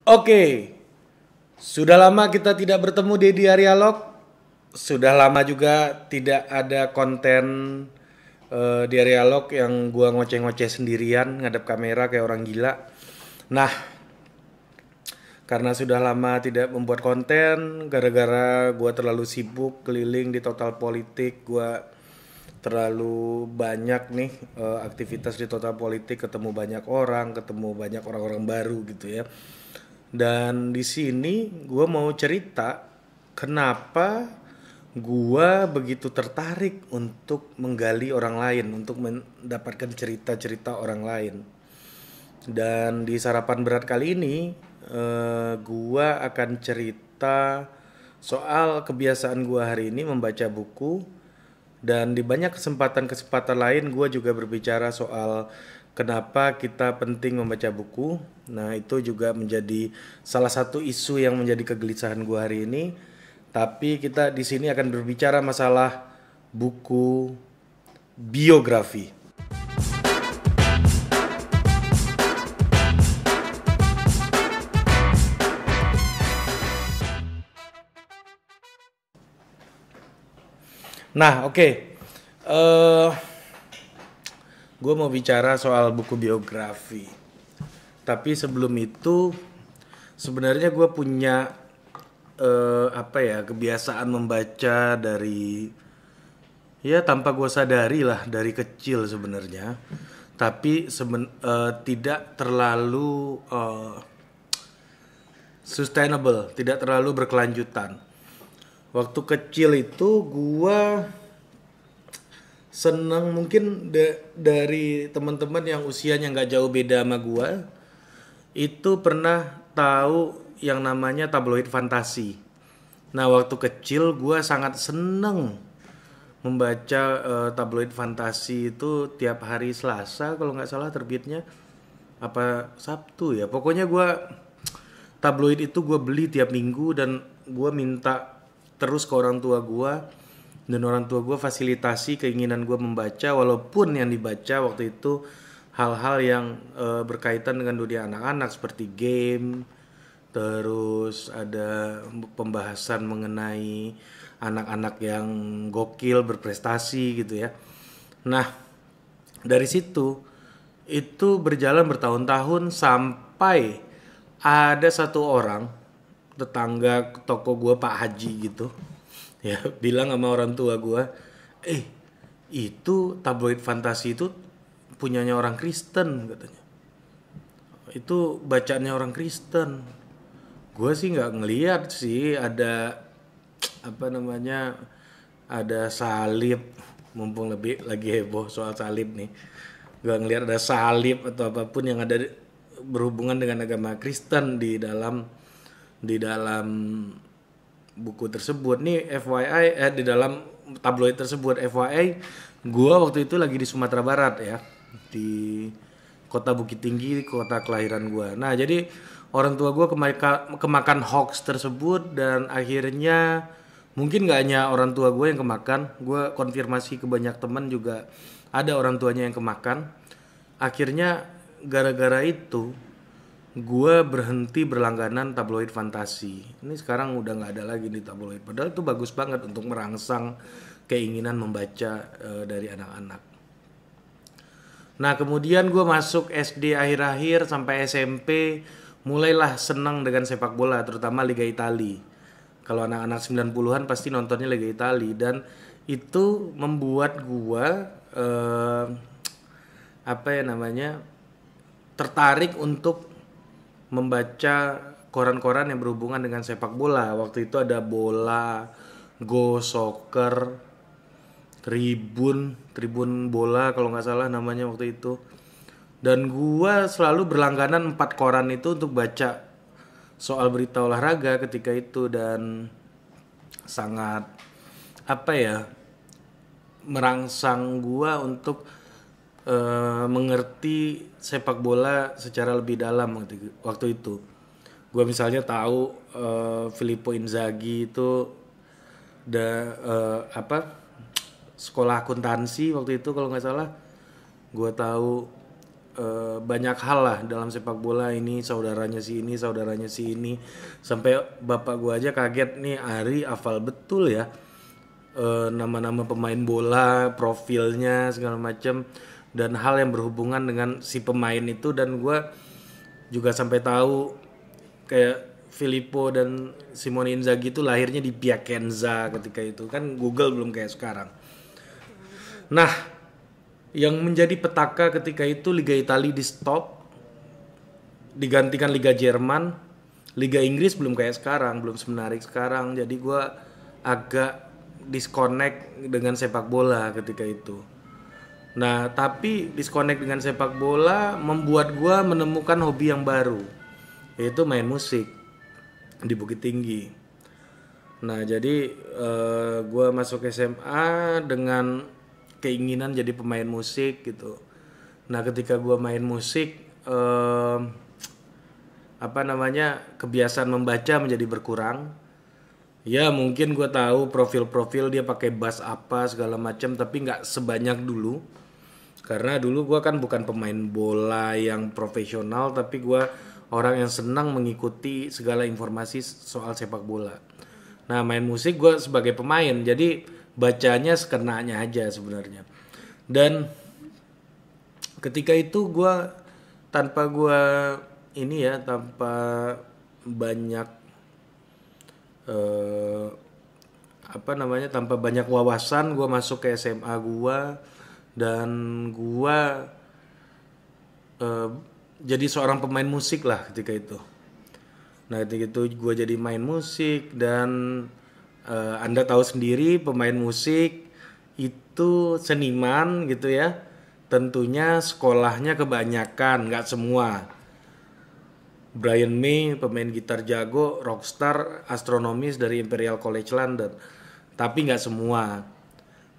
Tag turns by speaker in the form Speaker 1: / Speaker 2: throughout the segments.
Speaker 1: Oke, sudah lama kita tidak bertemu di Dialog. Sudah lama juga tidak ada konten Dialog yang gua ngoceh-ngoceh sendirian ngadep kamera kayak orang gila. Nah, karena sudah lama tidak membuat konten, gara-gara gua terlalu sibuk keliling di total politik, gua terlalu banyak nih aktivitas di total politik, ketemu banyak orang, ketemu banyak orang-orang baru gitu ya. Dan di sini gue mau cerita kenapa gue begitu tertarik untuk menggali orang lain, untuk mendapatkan cerita-cerita orang lain. Dan di sarapan berat kali ini, gue akan cerita soal kebiasaan gue hari ini membaca buku, dan di banyak kesempatan-kesempatan lain gue juga berbicara soal kenapa kita penting membaca buku. Nah, itu juga menjadi salah satu isu yang menjadi kegelisahan gue hari ini. Tapi kita di sini akan berbicara masalah buku biografi. Nah, oke. Gue mau bicara soal buku biografi. Tapi sebelum itu, sebenarnya gue punya kebiasaan membaca dari ya tanpa gue sadari lah dari kecil sebenarnya. Tapi tidak terlalu sustainable, tidak terlalu berkelanjutan. Waktu kecil itu gua seneng mungkin dari teman-teman yang usianya nggak jauh beda sama gua, itu pernah tahu yang namanya tabloid fantasi. Nah, waktu kecil gua sangat seneng membaca tabloid fantasi itu tiap hari Selasa kalau nggak salah terbitnya, apa Sabtu ya. Pokoknya gua tabloid itu gue beli tiap minggu dan gue minta terus ke orang tua gue, dan orang tua gue fasilitasi keinginan gue membaca, walaupun yang dibaca waktu itu hal-hal yang berkaitan dengan dunia anak-anak seperti game, terus ada pembahasan mengenai anak-anak yang gokil berprestasi gitu ya. Nah, dari situ itu berjalan bertahun-tahun sampai ada satu orang tetangga toko gue, Pak Haji gitu ya, bilang sama orang tua gue, itu tabloid fantasi itu punyanya orang Kristen katanya, itu bacaannya orang Kristen. Gue sih nggak ngeliat sih ada apa namanya, ada salib, mumpung lebih lagi heboh soal salib nih, gak ngelihat ada salib atau apapun yang ada berhubungan dengan agama Kristen di dalam buku tersebut nih. FYI, di dalam tabloid tersebut, FYI, gua waktu itu lagi di Sumatera Barat ya, di kota Bukit Tinggi, kota kelahiran gua. Nah, jadi orang tua gua kemakan hoax tersebut, dan akhirnya mungkin gak hanya orang tua gue yang kemakan, gue konfirmasi ke banyak teman juga ada orang tuanya yang kemakan. Akhirnya gara-gara itu gue berhenti berlangganan tabloid fantasi. Ini sekarang udah nggak ada lagi di tabloid. Padahal itu bagus banget untuk merangsang keinginan membaca dari anak-anak. Nah, kemudian gue masuk SD akhir-akhir sampai SMP, mulailah senang dengan sepak bola, terutama Liga Italia. Kalau anak-anak 90-an pasti nontonnya Liga Italia, dan itu membuat gue tertarik untuk membaca koran-koran yang berhubungan dengan sepak bola. Waktu itu ada Bola, Go Soccer, Tribun Bola kalau nggak salah namanya waktu itu. Dan gua selalu berlangganan 4 koran itu untuk baca soal berita olahraga ketika itu, dan sangat merangsang gua untuk mengerti sepak bola secara lebih dalam waktu itu. Gue misalnya tahu Filippo Inzaghi itu sekolah akuntansi waktu itu kalau nggak salah. Gue tahu banyak hal lah dalam sepak bola. Ini saudaranya si ini, saudaranya si ini, sampai bapak gua aja kaget nih, Ari hafal betul ya nama-nama pemain bola, profilnya segala macam, dan hal yang berhubungan dengan si pemain itu. Dan gua juga sampai tahu kayak Filippo dan Simone Inzaghi itu lahirnya di Piacenza ketika itu, kan Google belum kayak sekarang. Nah, yang menjadi petaka ketika itu Liga Italia di stop, digantikan Liga Jerman. Liga Inggris belum kayak sekarang, belum semenarik sekarang. Jadi gue agak disconnect dengan sepak bola ketika itu. Nah, tapi disconnect dengan sepak bola membuat gue menemukan hobi yang baru, yaitu main musik di Bukit Tinggi. Nah, jadi gue masuk SMA dengan keinginan jadi pemain musik gitu. Nah, ketika gue main musik, kebiasaan membaca menjadi berkurang. Ya mungkin gue tahu profil-profil dia pakai bass apa segala macam, tapi nggak sebanyak dulu. Karena dulu gue kan bukan pemain bola yang profesional, tapi gue orang yang senang mengikuti segala informasi soal sepak bola. Nah, main musik gue sebagai pemain, jadi bacanya sekenanya aja sebenarnya. Dan ketika itu gue tanpa banyak tanpa banyak wawasan, gue masuk ke SMA gue, dan gue jadi seorang pemain musik lah ketika itu. Nah, ketika itu gue jadi main musik, dan Anda tahu sendiri pemain musik itu seniman gitu ya. Tentunya sekolahnya kebanyakan, nggak semua. Brian May pemain gitar jago, rockstar, astronomis dari Imperial College London. Tapi nggak semua.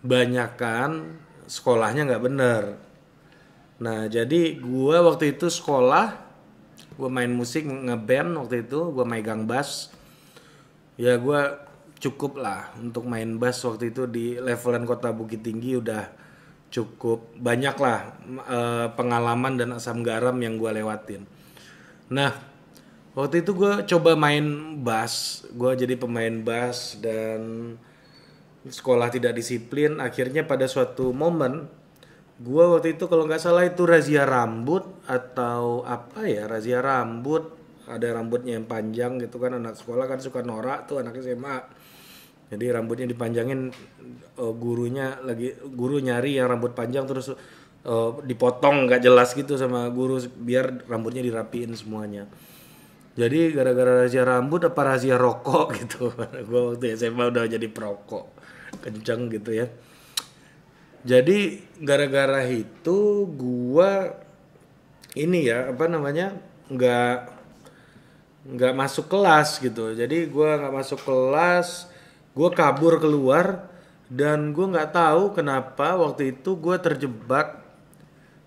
Speaker 1: Banyakan sekolahnya nggak bener. Nah, jadi gue waktu itu sekolah, gue main musik, ngeband waktu itu, gue megang bass. Ya gue cukup lah untuk main bass waktu itu di levelan kota Bukit Tinggi, udah cukup banyak lah pengalaman dan asam garam yang gue lewatin. Nah, waktu itu gue coba main bass, gue jadi pemain bass, dan sekolah tidak disiplin. Akhirnya pada suatu momen, gue waktu itu kalau nggak salah itu razia rambut atau apa ya, razia rambut, ada rambutnya yang panjang gitu kan, anak sekolah kan suka norak tuh, anak SMA. Jadi rambutnya dipanjangin, guru nyari yang rambut panjang, terus dipotong nggak jelas gitu sama guru biar rambutnya dirapiin semuanya. Jadi gara-gara razia rambut apa razia rokok gitu. Gue waktu SMA udah jadi perokok kenceng gitu ya. Jadi gara-gara itu gue nggak masuk kelas gitu. Jadi gue nggak masuk kelas, gue kabur keluar, dan gue nggak tahu kenapa waktu itu gue terjebak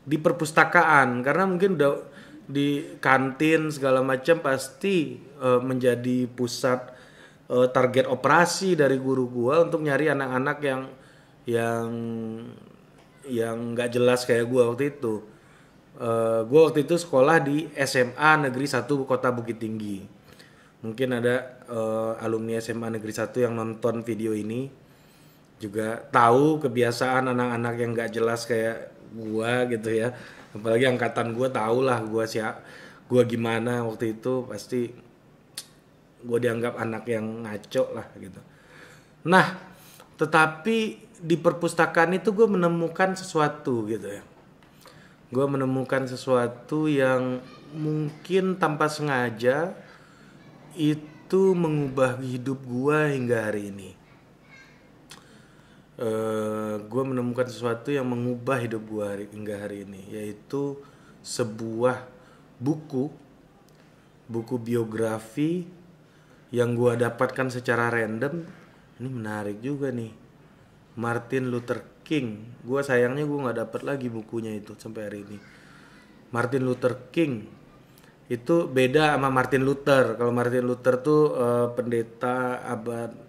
Speaker 1: di perpustakaan, karena mungkin udah di kantin segala macam pasti menjadi pusat target operasi dari guru gua untuk nyari anak-anak yang nggak jelas kayak gua waktu itu. Gua waktu itu sekolah di SMA Negeri 1 Kota Bukit Tinggi. Mungkin ada alumni SMA Negeri 1 yang nonton video ini juga tahu kebiasaan anak-anak yang nggak jelas kayak gua gitu ya. Apalagi angkatan gua, tau lah gua gimana waktu itu, pasti gua dianggap anak yang ngaco lah gitu. Nah, tetapi di perpustakaan itu gua menemukan sesuatu gitu ya. Gua menemukan sesuatu yang mungkin tanpa sengaja itu mengubah hidup gua hingga hari ini. Gue menemukan sesuatu yang mengubah hidup gue hingga hari ini, yaitu sebuah buku biografi yang gue dapatkan secara random. Ini menarik juga nih, Martin Luther King. Gue sayangnya gue nggak dapat lagi bukunya itu sampai hari ini. Martin Luther King itu beda sama Martin Luther. Kalau Martin Luther tuh pendeta abad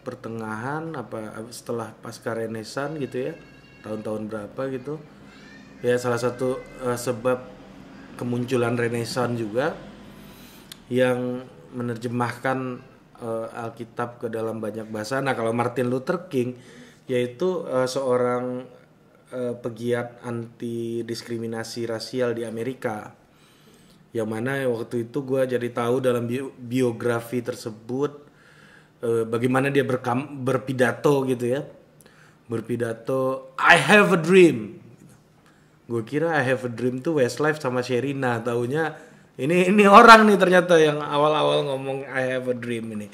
Speaker 1: pertengahan setelah pasca Renaissance gitu ya, tahun-tahun berapa gitu. Ya salah satu sebab kemunculan Renaissance juga yang menerjemahkan Alkitab ke dalam banyak bahasa. Nah, kalau Martin Luther King yaitu seorang pegiat anti diskriminasi rasial di Amerika. Yang mana waktu itu gue jadi tahu dalam biografi tersebut bagaimana dia berpidato gitu ya. Berpidato, I have a dream. Gue kira I have a dream tuh Westlife sama Sherina, taunya ini orang nih ternyata yang awal-awal ngomong I have a dream ini.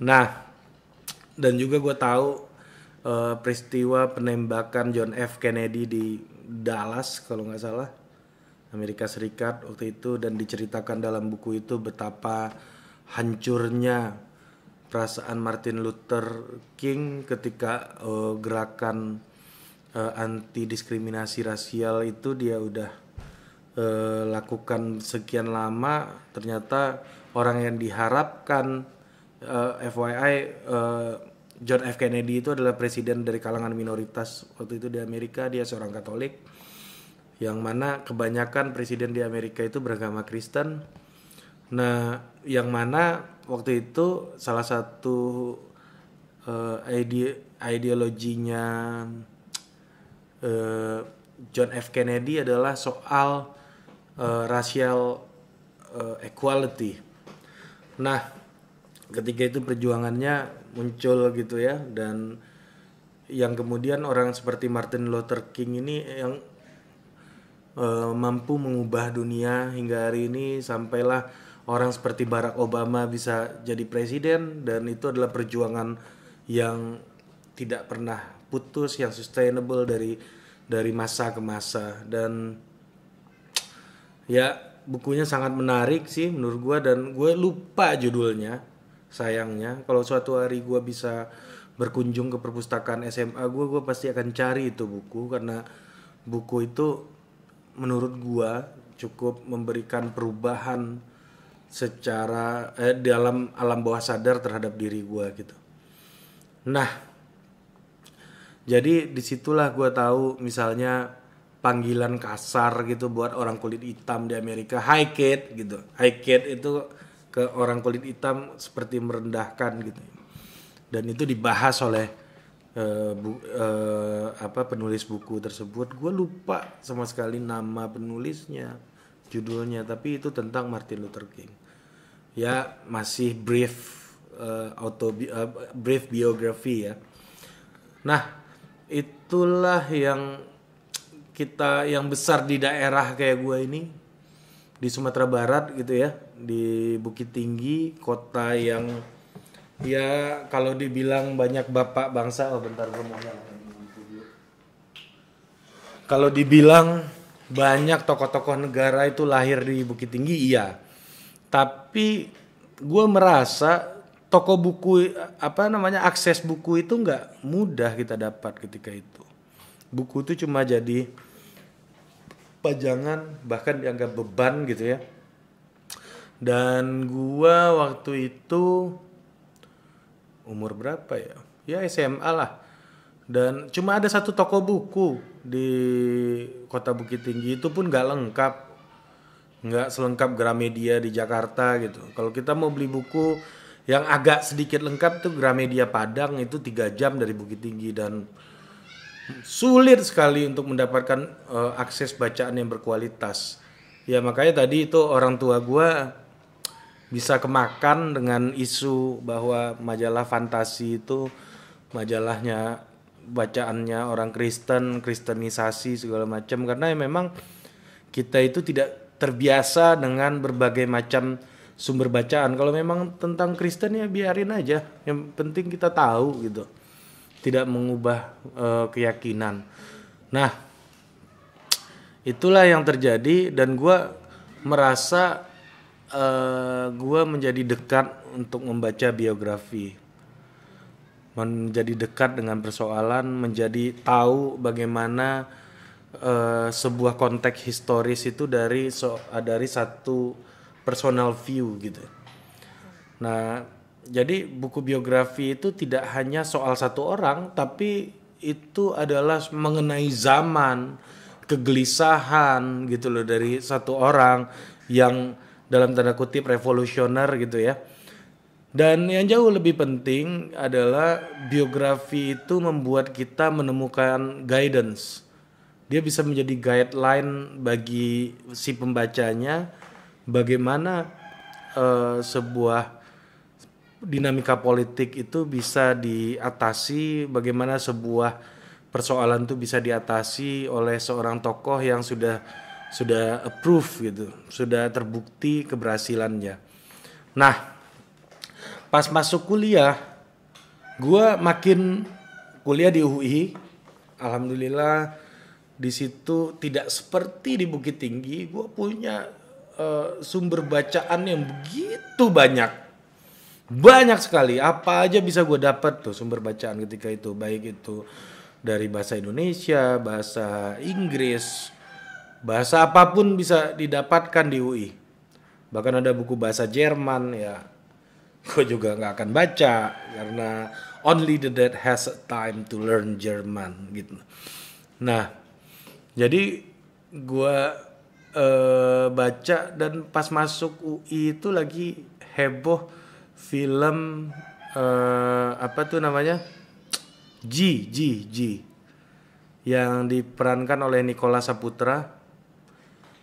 Speaker 1: Nah, dan juga gue tahu peristiwa penembakan John F. Kennedy di Dallas kalau nggak salah, Amerika Serikat waktu itu, dan diceritakan dalam buku itu betapa hancurnya perasaan Martin Luther King ketika gerakan anti diskriminasi rasial itu dia udah lakukan sekian lama. Ternyata orang yang diharapkan FYI John F. Kennedy itu adalah presiden dari kalangan minoritas waktu itu di Amerika. Dia seorang Katolik, yang mana kebanyakan presiden di Amerika itu beragama Kristen. Nah, yang mana waktu itu salah satu ideologinya John F. Kennedy adalah soal racial equality. Nah, ketika itu perjuangannya muncul gitu ya, dan yang kemudian orang seperti Martin Luther King ini yang mampu mengubah dunia hingga hari ini, sampailah orang seperti Barack Obama bisa jadi presiden, dan itu adalah perjuangan yang tidak pernah putus, yang sustainable dari masa ke masa. Dan ya bukunya sangat menarik sih menurut gue, dan gue lupa judulnya sayangnya. Kalau suatu hari gue bisa berkunjung ke perpustakaan SMA gue pasti akan cari itu buku, karena buku itu menurut gue cukup memberikan perubahan secara dalam alam bawah sadar terhadap diri gue gitu. Nah, jadi disitulah gue tahu misalnya panggilan kasar gitu buat orang kulit hitam di Amerika, hi kid gitu. Hi kid itu ke orang kulit hitam seperti merendahkan gitu. Dan itu dibahas oleh penulis buku tersebut. Gue lupa sama sekali nama penulisnya, judulnya, tapi itu tentang Martin Luther King. Ya masih brief biografi ya. Nah, itulah yang kita yang besar di daerah kayak gue ini di Sumatera Barat gitu ya, di Bukit Tinggi, kota yang ya kalau dibilang banyak bapak bangsa, kalau dibilang banyak tokoh-tokoh negara itu lahir di Bukit Tinggi, iya. Tapi gue merasa toko buku akses buku itu nggak mudah kita dapat ketika itu. Buku itu cuma jadi pajangan, bahkan dianggap beban gitu ya. Dan gue waktu itu umur berapa ya? Ya SMA lah. Dan cuma ada satu toko buku di kota Bukit Tinggi, itu pun nggak lengkap. Nggak selengkap Gramedia di Jakarta gitu. Kalau kita mau beli buku yang agak sedikit lengkap tuh Gramedia Padang, itu 3 jam dari Bukit Tinggi, dan sulit sekali untuk mendapatkan akses bacaan yang berkualitas. Ya makanya tadi itu orang tua gue bisa kemakan dengan isu bahwa majalah fantasi itu majalahnya bacaannya orang Kristen, kristenisasi segala macam, karena memang kita itu tidak terbiasa dengan berbagai macam sumber bacaan. Kalau memang tentang Kristen ya biarin aja, yang penting kita tahu gitu, tidak mengubah keyakinan. Nah, itulah yang terjadi, dan gue merasa gue menjadi dekat untuk membaca biografi, menjadi dekat dengan persoalan, menjadi tahu bagaimana sebuah konteks historis itu dari satu personal view gitu. Nah, jadi buku biografi itu tidak hanya soal satu orang, tapi itu adalah mengenai zaman, kegelisahan gitu loh dari satu orang yang dalam tanda kutip revolusioner gitu ya. Dan yang jauh lebih penting adalah biografi itu membuat kita menemukan guidance. Dia bisa menjadi guideline bagi si pembacanya bagaimana sebuah dinamika politik itu bisa diatasi, bagaimana sebuah persoalan itu bisa diatasi oleh seorang tokoh yang sudah approve gitu, sudah terbukti keberhasilannya. Nah, pas masuk kuliah, gue makin kuliah di UI, alhamdulillah di situ tidak seperti di Bukit Tinggi, gue punya sumber bacaan yang begitu banyak sekali. Apa aja bisa gue dapat tuh sumber bacaan ketika itu, baik itu dari bahasa Indonesia, bahasa Inggris, bahasa apapun bisa didapatkan di UI. Bahkan ada buku bahasa Jerman ya, gue juga nggak akan baca karena only the dead has a time to learn German gitu. Nah, jadi gue baca dan pas masuk UI itu lagi heboh film apa tuh namanya G yang diperankan oleh Nicholas Saputra,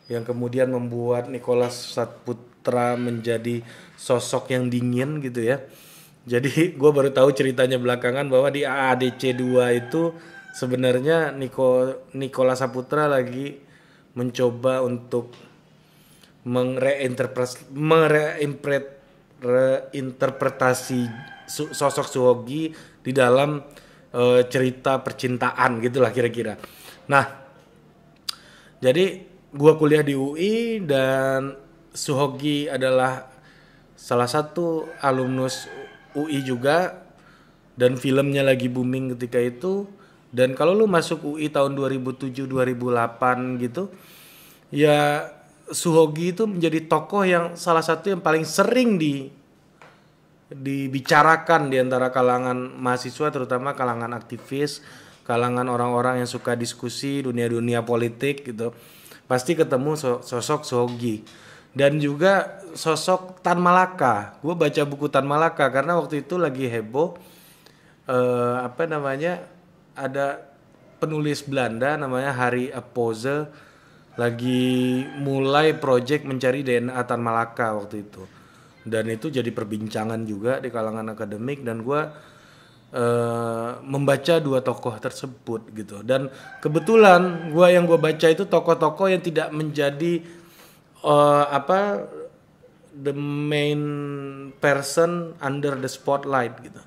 Speaker 1: yang kemudian membuat Nicholas Saputra menjadi sosok yang dingin gitu ya. Jadi gue baru tahu ceritanya belakangan bahwa di AADC 2 itu sebenarnya Nicholas Saputra lagi mencoba untuk reinterpretasi sosok Suhogi di dalam cerita percintaan gitulah kira-kira. Nah, jadi gua kuliah di UI dan Suhogi adalah salah satu alumnus UI juga, dan filmnya lagi booming ketika itu. Dan kalau lu masuk UI tahun 2007-2008 gitu, ya Suhogi itu menjadi tokoh yang salah satu yang paling sering dibicarakan di antara kalangan mahasiswa, terutama kalangan aktivis, kalangan orang-orang yang suka diskusi dunia-dunia politik gitu. Pasti ketemu sosok Suhogi. Dan juga sosok Tan Malaka. Gue baca buku Tan Malaka karena waktu itu lagi heboh ada penulis Belanda namanya Harry Apose lagi mulai project mencari DNA Tan Malaka waktu itu, dan itu jadi perbincangan juga di kalangan akademik, dan gue membaca dua tokoh tersebut gitu. Dan kebetulan yang gue baca itu tokoh-tokoh yang tidak menjadi the main person under the spotlight gitu.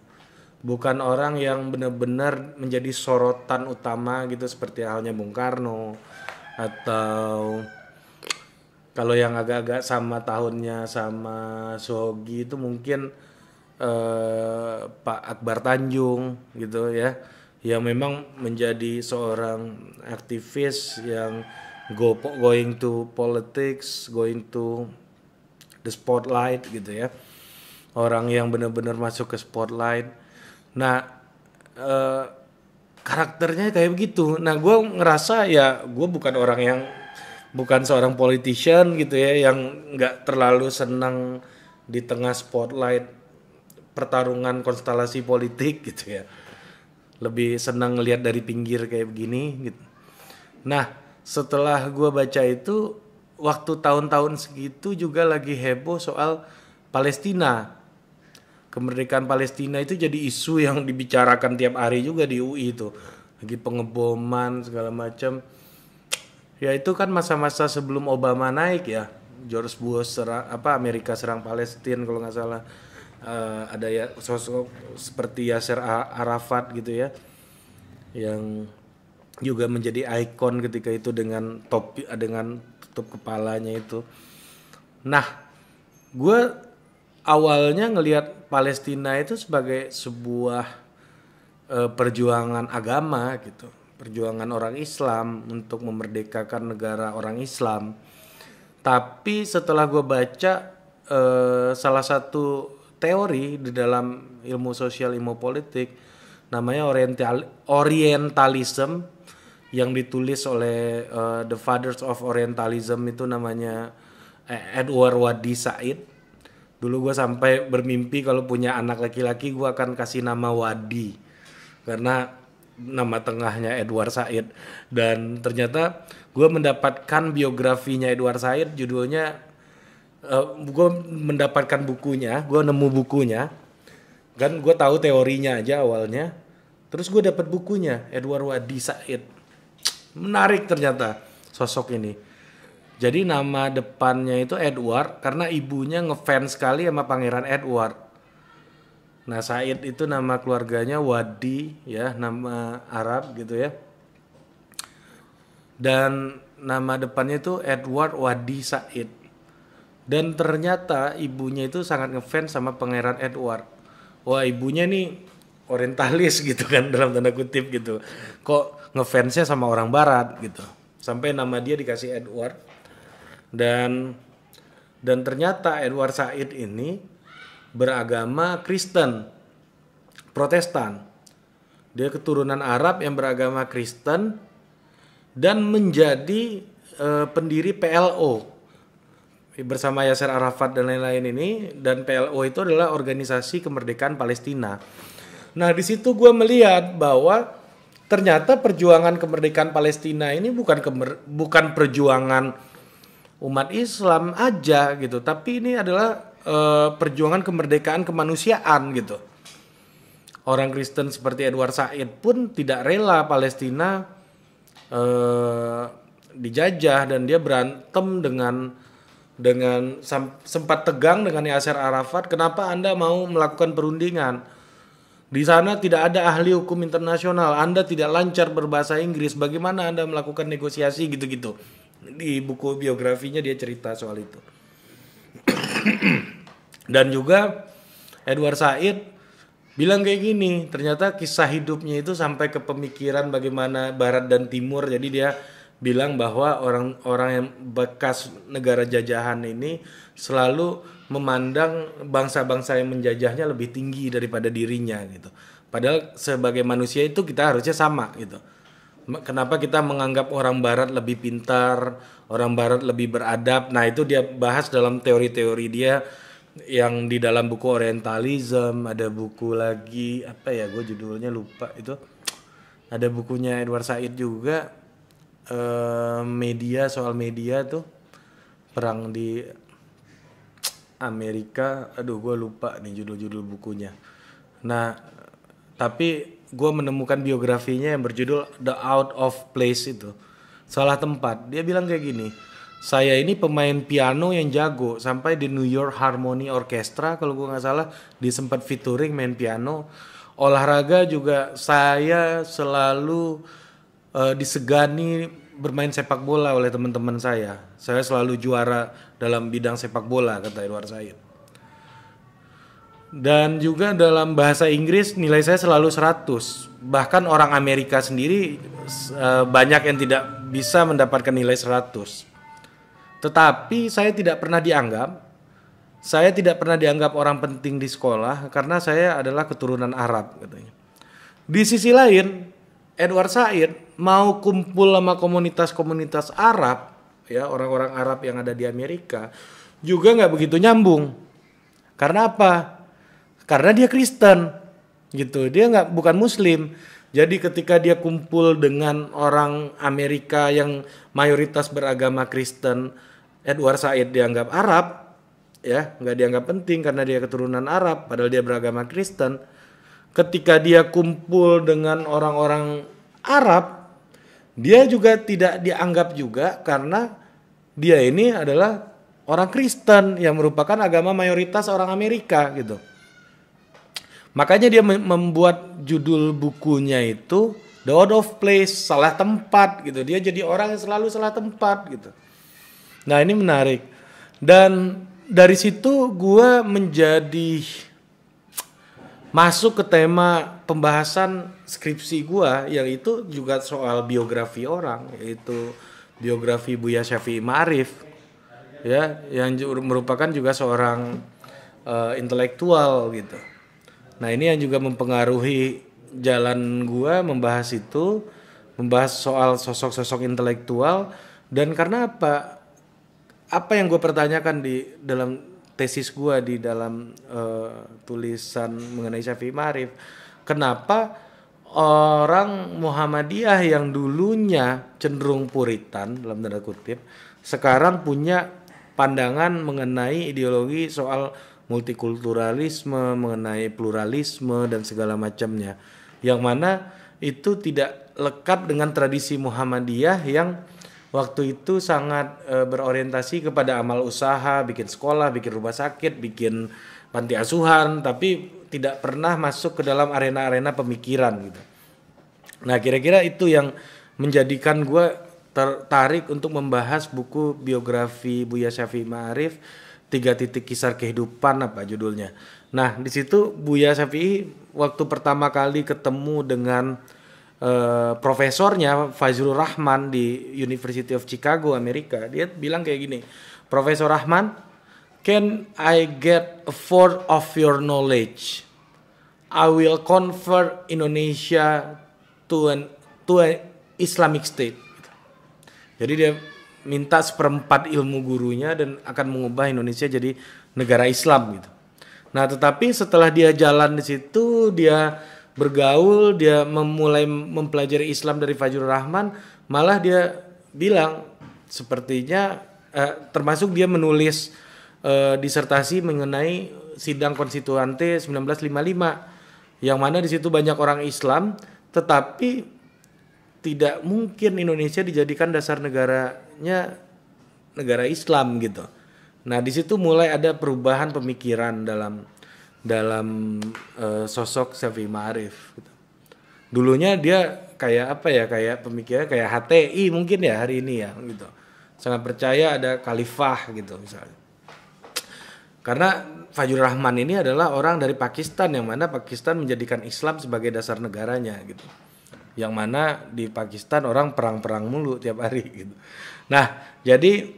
Speaker 1: Bukan orang yang benar-benar menjadi sorotan utama gitu seperti halnya Bung Karno, atau kalau yang agak-agak sama tahunnya sama Suhogi itu mungkin Pak Akbar Tanjung gitu ya, yang memang menjadi seorang aktivis yang going to politics, going to the spotlight gitu ya, orang yang benar-benar masuk ke spotlight. Nah, karakternya kayak begitu. Nah, gue ngerasa ya gue bukan seorang politician gitu ya, yang nggak terlalu senang di tengah spotlight pertarungan konstelasi politik gitu ya. Lebih senang ngelihat dari pinggir kayak begini gitu. Nah, setelah gue baca itu, waktu tahun-tahun segitu juga lagi heboh soal Palestina. Kemerdekaan Palestina itu jadi isu yang dibicarakan tiap hari juga di UI itu. Lagi pengeboman segala macam. Ya itu kan masa-masa sebelum Obama naik ya. George Bush Amerika serang Palestina kalau nggak salah. Ada ya sosok seperti Yasser Arafat gitu ya, yang juga menjadi ikon ketika itu dengan tutup kepalanya itu. Nah, gue awalnya ngelihat Palestina itu sebagai sebuah perjuangan agama gitu, perjuangan orang Islam untuk memerdekakan negara orang Islam. Tapi setelah gue baca salah satu teori di dalam ilmu sosial, ilmu politik, namanya orientalism, yang ditulis oleh The Fathers of Orientalism itu namanya Edward Wadi Said. Dulu gue sampai bermimpi kalau punya anak laki-laki gue akan kasih nama Wadi karena nama tengahnya Edward Said. Dan ternyata gue mendapatkan biografinya Edward Said, judulnya gue mendapatkan bukunya, gue nemu bukunya. Kan gue tahu teorinya aja awalnya, terus gue dapat bukunya Edward Wadi Said. Menarik ternyata sosok ini. Jadi nama depannya itu Edward karena ibunya ngefans sekali sama Pangeran Edward. Nah, Said itu nama keluarganya, Wadi ya, nama Arab gitu ya. Dan nama depannya itu Edward Wadi Said. Dan ternyata ibunya itu sangat ngefans sama Pangeran Edward. Wah, ibunya nih orientalis gitu kan, dalam tanda kutip gitu. Kok ngefansnya sama orang barat gitu. Sampai nama dia dikasih Edward. Dan ternyata Edward Said ini beragama Kristen, Protestan. Dia keturunan Arab yang beragama Kristen dan menjadi pendiri PLO bersama Yasser Arafat dan lain-lain ini. Dan PLO itu adalah Organisasi Kemerdekaan Palestina. Nah, di situ gue melihat bahwa ternyata perjuangan kemerdekaan Palestina ini bukan perjuangan umat Islam aja gitu, tapi ini adalah perjuangan kemerdekaan kemanusiaan gitu. Orang Kristen seperti Edward Said pun tidak rela Palestina dijajah, dan dia berantem dengan sempat tegang dengan Yasser Arafat. Kenapa Anda mau melakukan perundingan? Di sana tidak ada ahli hukum internasional, Anda tidak lancar berbahasa Inggris, bagaimana Anda melakukan negosiasi gitu-gitu. Di buku biografinya dia cerita soal itu. Dan juga Edward Said bilang kayak gini, ternyata kisah hidupnya itu sampai ke pemikiran bagaimana Barat dan Timur. Jadi dia bilang bahwa orang-orang yang bekas negara jajahan ini selalu memandang bangsa-bangsa yang menjajahnya lebih tinggi daripada dirinya gitu. Padahal sebagai manusia itu kita harusnya sama gitu. Kenapa kita menganggap orang Barat lebih pintar, orang Barat lebih beradab? Nah, itu dia bahas dalam teori-teori dia yang di dalam buku Orientalism. Ada buku lagi apa ya, gue judulnya lupa itu. Ada bukunya Edward Said juga, media, soal media tuh, perang di Amerika. Aduh, gue lupa nih judul-judul bukunya. Nah, tapi gue menemukan biografinya yang berjudul The Out of Place itu, salah tempat. Dia bilang kayak gini, saya ini pemain piano yang jago, sampai di New York Harmony Orchestra kalau gue nggak salah disempat featuring main piano. Olahraga juga saya selalu disegani bermain sepak bola oleh teman-teman saya selalu juara dalam bidang sepak bola, kata Edward Said. Dan juga dalam bahasa Inggris nilai saya selalu 100. Bahkan orang Amerika sendiri banyak yang tidak bisa mendapatkan nilai 100. Tetapi saya tidak pernah dianggap orang penting di sekolah karena saya adalah keturunan Arab katanya. Di sisi lain, Edward Said mau kumpul sama komunitas-komunitas Arab, ya, orang-orang Arab yang ada di Amerika, juga nggak begitu nyambung. Karena apa? Karena dia Kristen, gitu. Dia bukan Muslim. Jadi ketika dia kumpul dengan orang Amerika yang mayoritas beragama Kristen, Edward Said dianggap Arab, ya, nggak dianggap penting karena dia keturunan Arab, padahal dia beragama Kristen. Ketika dia kumpul dengan orang-orang Arab, dia juga tidak dianggap juga karena dia ini adalah orang Kristen yang merupakan agama mayoritas orang Amerika, gitu. Makanya dia membuat judul bukunya itu The Out of Place, salah tempat gitu. Dia jadi orang yang selalu salah tempat gitu. Nah, ini menarik. Dan dari situ gue menjadi masuk ke tema pembahasan skripsi gue, yang itu juga soal biografi orang, yaitu biografi Buya Syafi'i Ma'arif, ya, yang merupakan juga seorang intelektual gitu. Nah, ini yang juga mempengaruhi jalan gua membahas itu. membahas soal sosok-sosok intelektual. Dan karena apa yang gue pertanyakan di dalam tesis gue di dalam tulisan mengenai Syafi'i Ma'arif, kenapa orang Muhammadiyah yang dulunya cenderung puritan dalam tanda kutip sekarang punya pandangan mengenai ideologi soal multikulturalisme, mengenai pluralisme dan segala macamnya, yang mana itu tidak lekat dengan tradisi Muhammadiyah yang waktu itu sangat berorientasi kepada amal usaha, bikin sekolah, bikin rumah sakit, bikin panti asuhan, tapi tidak pernah masuk ke dalam arena-arena pemikiran gitu. Nah, kira-kira itu yang menjadikan gue tertarik untuk membahas buku biografi Buya Syafi'i Ma'arif, 3 titik kisah kehidupan apa judulnya. Nah, di situ Buya Syafi'i waktu pertama kali ketemu dengan profesornya Fazlur Rahman di University of Chicago Amerika, dia bilang kayak gini, Profesor Rahman, can I get a fourth of your knowledge? I will convert Indonesia to an Islamic state. Jadi dia minta 1/4 ilmu gurunya dan akan mengubah Indonesia jadi negara Islam gitu. Nah, tetapi setelah dia jalan di situ, dia bergaul, dia memulai mempelajari Islam dari Fazlur Rahman, malah dia bilang sepertinya termasuk dia menulis disertasi mengenai sidang konstituante 1955 yang mana di situ banyak orang Islam, tetapi tidak mungkin Indonesia dijadikan dasar negaranya negara Islam gitu. Nah, di situ mulai ada perubahan pemikiran dalam sosok Syafi'i Ma'arif gitu. Dulunya dia kayak apa ya, kayak pemikirannya kayak HTI mungkin ya hari ini ya gitu. Sangat percaya ada khalifah gitu misalnya. Karena Fazlur Rahman ini adalah orang dari Pakistan, yang mana Pakistan menjadikan Islam sebagai dasar negaranya gitu. Yang mana di Pakistan orang perang-perang mulu tiap hari gitu. Nah, jadi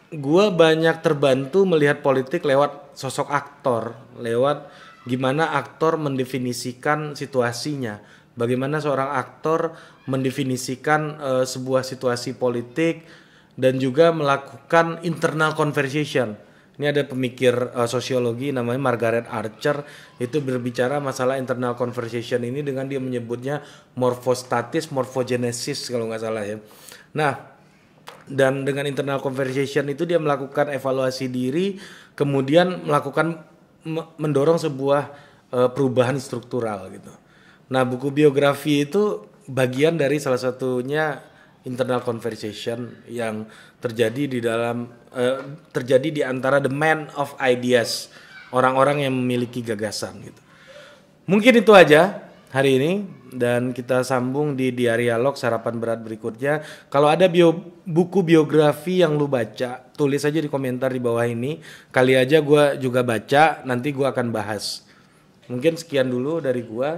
Speaker 1: gue banyak terbantu melihat politik lewat sosok aktor, lewat gimana aktor mendefinisikan situasinya, bagaimana seorang aktor mendefinisikan sebuah situasi politik dan juga melakukan internal conversation. Ini ada pemikir sosiologi namanya Margaret Archer, itu berbicara masalah internal conversation ini dengan dia menyebutnya morfostatis, morphogenesis kalau nggak salah ya. Nah, dan dengan internal conversation itu dia melakukan evaluasi diri, kemudian mendorong sebuah perubahan struktural gitu. Nah, buku biografi itu bagian dari salah satunya internal conversation yang terjadi di antara the man of ideas, orang-orang yang memiliki gagasan gitu. Mungkin itu aja hari ini, dan kita sambung di Diarialog Sarapan Berat berikutnya. Kalau ada buku biografi yang lu baca, tulis aja di komentar di bawah ini. Kali aja gue juga baca, nanti gue akan bahas. Mungkin sekian dulu dari gue.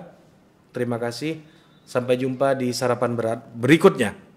Speaker 1: Terima kasih. Sampai jumpa di Sarapan Berat berikutnya.